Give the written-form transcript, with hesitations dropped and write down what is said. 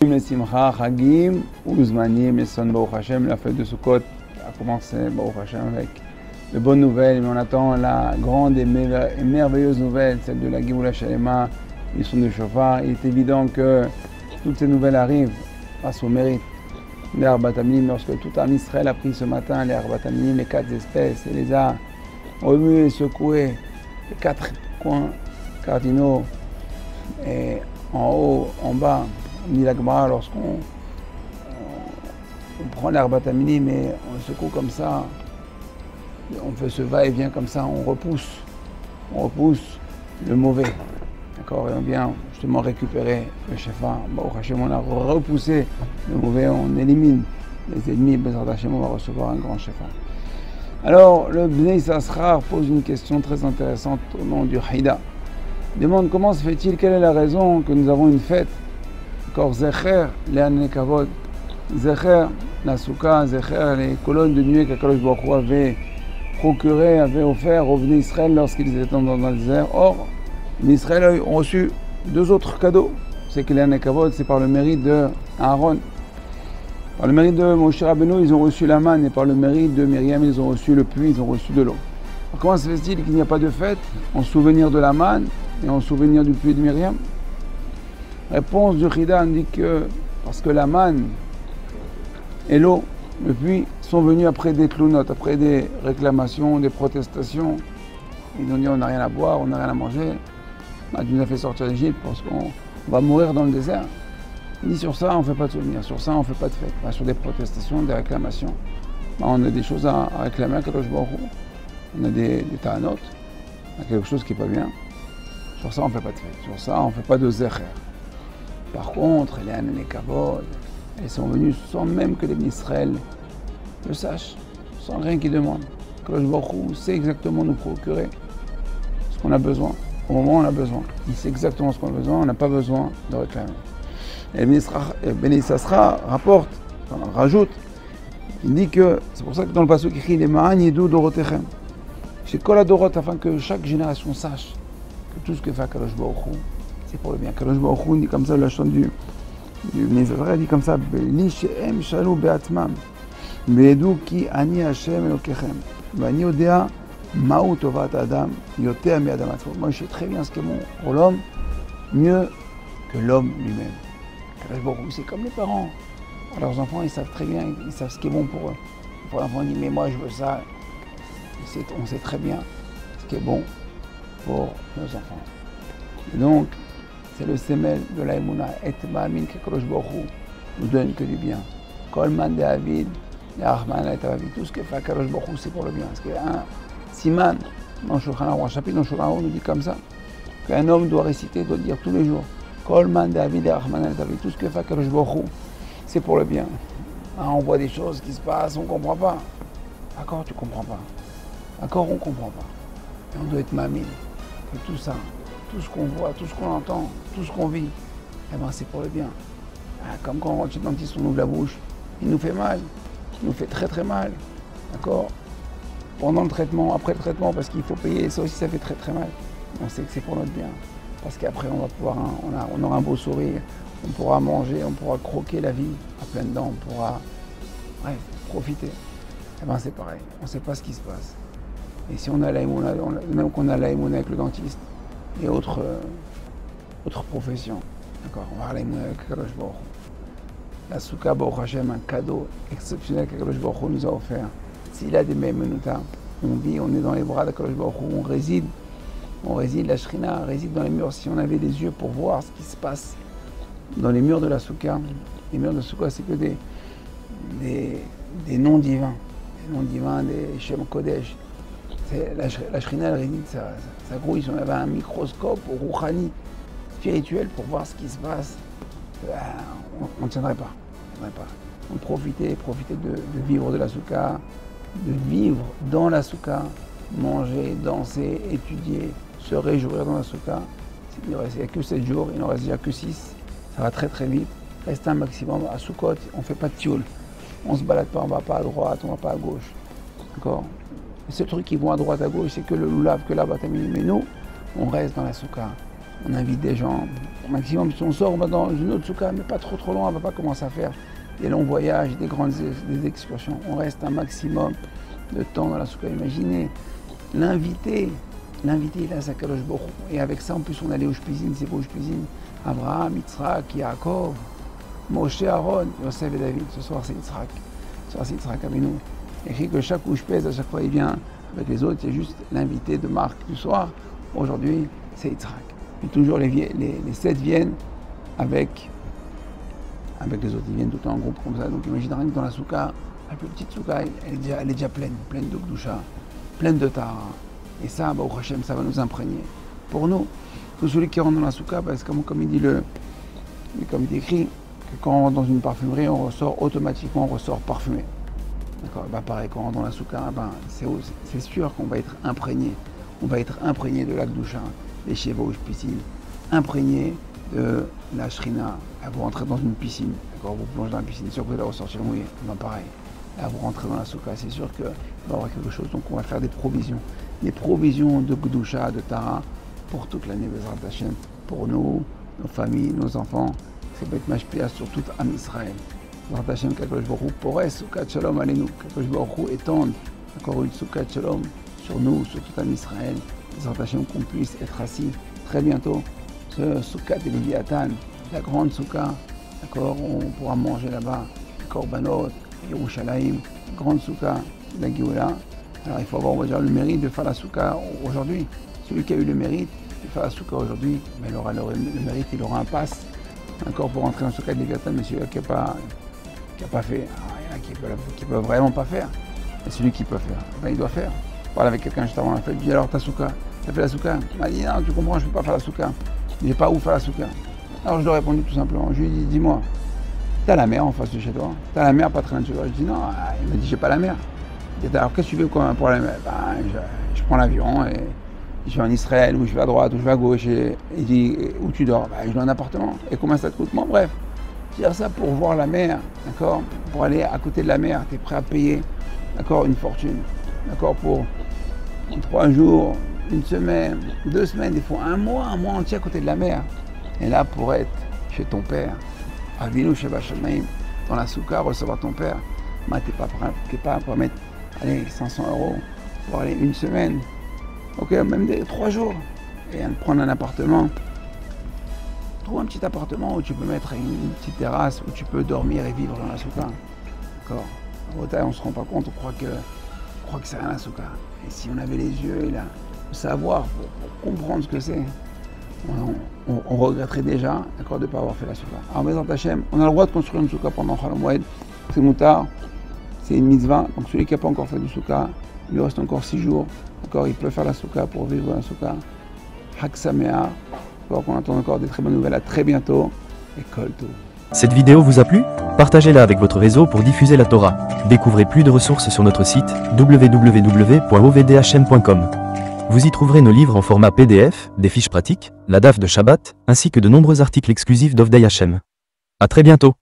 Simcha, Chagim, Ouzmanim, et Son Baruch Hashem, la fête de Sukkot a commencé Baruch Hashem avec de bonnes nouvelles, mais on attend la grande et merveilleuse nouvelle, celle de la Géoula Shalema, ils sont de Shofar. Il est évident que toutes ces nouvelles arrivent grâce au mérite des Arbat Aminim, lorsque tout Am Israël a pris ce matin les Arbat Aminim, les 4 espèces, et les a remués et secoués, les 4 coins cardinaux, et en haut, en bas, on dit la Gemara, lorsqu'on prend l'Arbat Aminim et on le secoue comme ça, on fait ce va-et-vient comme ça, on repousse le mauvais. D'accord, et on vient justement récupérer le Shefa. Baruch Hashem, on a repoussé le mauvais, on élimine les ennemis. Bezrat Hashem, on va recevoir un grand Shefa. Alors, le Bnei Yissaschar pose une question très intéressante au nom du Haïda. Il demande comment se fait-il, quelle est la raison que nous avons une fête. D'accord, Zecher, les Anekavod, Zecher, la Souka, Zecher, les colonnes de nuée qu'Akadosh Baruch Hu avait procuré, avait offert au Bnei Israël lorsqu'ils étaient dans le désert. Or, les Israël ont reçu 2 autres cadeaux. C'est que les Anekavod, c'est par le mérite de Aaron. Par le mérite de Moshe Rabbeinu, ils ont reçu la manne, et par le mérite de Myriam, ils ont reçu le puits, ils ont reçu de l'eau. Alors, comment se fait-il qu'il n'y a pas de fête en souvenir de la manne et en souvenir du puits de Myriam? Réponse du Chida indique que parce que la manne et l'eau, le puits, sont venus après des tlounotes, après des réclamations, des protestations. Ils ont dit on n'a rien à boire, on n'a rien à manger. Dieu nous a fait sortir d'Égypte parce qu'on va mourir dans le désert. Il dit sur ça on ne fait pas de souvenirs, sur ça on ne fait pas de fête. Sur des protestations, des réclamations, on a des choses à réclamer à Kadosh Baruch Hu. On a des ta'anot, on a quelque chose qui n'est pas bien. Sur ça on ne fait pas de fête, sur ça on ne fait pas de zecher. Par contre, les Anekavod, elles sont venues sans même que les Israël le sachent, sans rien qu'ils demandent. Kadosh Baruch Hu sait exactement nous procurer ce qu'on a besoin. Au moment où on a besoin. Il sait exactement ce qu'on a besoin, on n'a pas besoin de réclamer. Et Bnei Yissaschar rapporte, rajoute, il dit que, c'est pour ça que dans le passage écrit les Ma'an Yidou Dorotechem, chez Kol Adorot, afin que chaque génération sache que tout ce que fait Kadosh Baruch Hu, c'est pour le bien. Kadosh Baruch Hu dit comme ça, la chanson du Bnei Yissaschar dit comme ça, Li she'em shalu be'atmam, ve'edu ki ani Hashem Elokechem, ve'ani odea Ma'u tovat Adam, yoter mi Adam atzmo. Moi, je sais très bien ce qui est bon pour l'homme, mieux que l'homme lui-même. Kadosh Baruch Hu, c'est comme les parents. Pour leurs enfants, ils savent très bien, ils savent ce qui est bon pour eux. Pour l'enfant, il dit, mais moi, je veux ça. On sait très bien ce qui est bon pour nos enfants. Et donc, c'est le semel de la Emouna. Et ma'amin que Kadosh Baruch Hu nous donne que du bien. Kol man de Avid, de Achman et Avid. Tout ce que fait Kadosh Baruch Hu, c'est pour le bien. Parce qu'un Siman, dans le Shulchan Aruch, un chapitre dans le Shulchan Aruch nous dit comme ça, qu'un homme doit réciter, doit dire tous les jours, Kol man David et Rahman el David, tout ce que fait Kadosh Baruch Hu, c'est pour le bien. On voit des choses qui se passent, on ne comprend pas. D'accord, tu ne comprends pas. D'accord, on ne comprend pas. Et on doit être mamine, que tout ça, tout ce qu'on voit, tout ce qu'on entend, tout ce qu'on vit, eh ben, c'est pour le bien. Comme quand on rentre chez le dentiste, on ouvre la bouche, il nous fait mal, il nous fait très très mal. D'accord? Pendant le traitement, après le traitement, parce qu'il faut payer, ça aussi ça fait très très mal. On sait que c'est pour notre bien. Parce qu'après on va pouvoir, on aura un beau sourire, on pourra manger, on pourra croquer la vie à pleines dents, on pourra, bref, profiter. Et ben c'est pareil, on ne sait pas ce qui se passe. Et si on a l'aïmouna, même qu'on a l'aïmouna avec le dentiste et autres professions, d'accord, on va avoir l'aïmouna avec Kadosh Baruch Hu. La Souka Baruch Hashem, un cadeau exceptionnel que Kadosh Baruch Hu nous a offert. S'il a des Menuta, on vit, on est dans les bras d'Akadosh Baruch Hu, on réside, la Shrina réside dans les murs. Si on avait des yeux pour voir ce qui se passe dans les murs de la Souka, les murs de la Souka, c'est que des noms divins, des Shem Kodesh. La Shrina, elle réside, ça grouille. Si on avait un microscope rouhani, spirituel, pour voir ce qui se passe, on ne tiendrait pas. On profitait de vivre de la Souka, de vivre dans la Souka, manger, danser, étudier, se réjouir dans la Souka. Il ne reste que 7 jours, il n'en reste déjà que 6. Ça va très très vite. Reste un maximum. À Soukot, on ne fait pas de tioul. On ne se balade pas, on ne va pas à droite, on ne va pas à gauche. D'accord? Les seuls trucs qui vont à droite, à gauche, c'est que le loulav, que la batamine. Mais nous, on reste dans la Souka. on invite des gens. Au maximum, si on sort, on va dans une autre souka, mais pas trop loin, on ne va pas commencer à faire des longs voyages, des excursions. On reste un maximum de temps dans la souka. Imaginez, l'invité, il a sa Kadosh Baruch Hu. Et avec ça, en plus, on allait au Shpizin, c'est beau au Shpizin. Abraham, Yitzhak, Yaakov, Moshe, Aaron, Yosef et David. Ce soir, c'est Yitzhak. Ce soir, c'est Yitzhak Avinu. Écrit que chaque Ushpez, à chaque fois, il vient avec les autres. Il y a juste l'invité de Marc du soir. Aujourd'hui, c'est Yitzhak. Et toujours les 7 viennent avec les autres. Ils viennent tout le temps en groupe comme ça. Donc imagine rien que dans la souka, la plus petite souka, elle est déjà pleine de Gdusha, pleine de Tara. Et ça, au Hashem, ça va nous imprégner. Pour nous, tout celui qui rentre dans la souka, parce que comme il écrit, que quand on rentre dans une parfumerie, on ressort automatiquement, parfumé. D'accord. Pareil, quand on rentre dans la souka, c'est sûr qu'on va être imprégné. On va être imprégné de la Gdusha, des Sheva piscine, imprégné de la Shrina. Vous rentrez dans une piscine, d'accord, vous plongez dans la piscine, c'est sûr que vous allez ressortir mouillé. Pareil. Là, vous rentrez dans la souka, c'est sûr qu'il va y avoir quelque chose. Donc, on va faire des provisions de Gdusha, de Tara, pour toute l'année, Bezrat Hashem, pour nous, nos familles, nos enfants. C'est Beit Mashpia sur tout Am Israël. Bezrat Hashem, Kadosh Baruch Hu, Porès, Soukat Shalom, allez-nous. Kadosh Baruch Hu étende encore une Soukat Shalom sur nous, sur tout Am Israël. Bezrat Hashem, qu'on puisse être assis très bientôt. Ce Soukat de Léviathan, la grande Souka, d'accord, on pourra manger là-bas, Korbanot, Yerushalayim, grande Souka, la Géoula. Alors il faut avoir, on va dire, le mérite de faire la Souka aujourd'hui. Celui qui a eu le mérite de faire la Souka aujourd'hui, mais il aura le mérite, il aura un pass, encore pour entrer dans le Souka de Léviathan, mais celui qui n'a pas fait, qui ne peut vraiment pas faire, et celui qui peut faire, il doit faire. Parle avec quelqu'un juste avant la fête, je dis alors ta Souka, tu as fait la Souka? Il m'a dit non, tu comprends, je ne peux pas faire la Souka. Je ne sais pas où faire la Souka. Alors je lui ai répondu tout simplement, je lui ai dit, dis-moi, t'as la mer en face de chez toi, t'as la mer pas très loin de chez toi. Je dis non, il m'a dit j'ai pas la mer. Il dit alors qu'est-ce que tu veux pour la mer? Je prends l'avion et je vais en Israël, ou je vais à droite, ou je vais à gauche, et il dit où tu dors? Je dois un appartement. Et combien ça te coûte? Bon bref, je veux dire ça pour voir la mer, d'accord, pour aller à côté de la mer, tu es prêt à payer, d'accord, une fortune, d'accord, pour 3 jours, 1 semaine, 2 semaines, des fois un mois entier à côté de la mer. Et là, pour être chez ton père, Avinu Sheva Shamayim, dans la souka, recevoir ton père, t'es pas prêt à mettre, allez, 500 € pour aller 1 semaine, ok, même 3 jours, et prendre un appartement. Trouve un petit appartement où tu peux mettre une petite terrasse, où tu peux dormir et vivre dans la souka. D'accord. En Bretagne, on ne se rend pas compte, on croit que c'est rien la souka. Et si on avait les yeux et le savoir pour comprendre ce que c'est, on regretterait déjà, d'accord, de ne pas avoir fait la souka. Alors, Bezrat Hashem, on a le droit de construire une souka pendant Chol Hamoed. C'est moutar, c'est une mitzvah. Donc celui qui n'a pas encore fait du souka, il lui reste encore 6 jours. D'accord, il peut faire la souka pour vivre dans la souka. Hak Sameach. Alors qu'on attend encore des très bonnes nouvelles. À très bientôt. Et Kol Tov. Cette vidéo vous a plu? Partagez-la avec votre réseau pour diffuser la Torah. Découvrez plus de ressources sur notre site www.ovdhm.com. Vous y trouverez nos livres en format PDF, des fiches pratiques, la daf de Shabbat, ainsi que de nombreux articles exclusifs d'Ovdei Hashem. À très bientôt.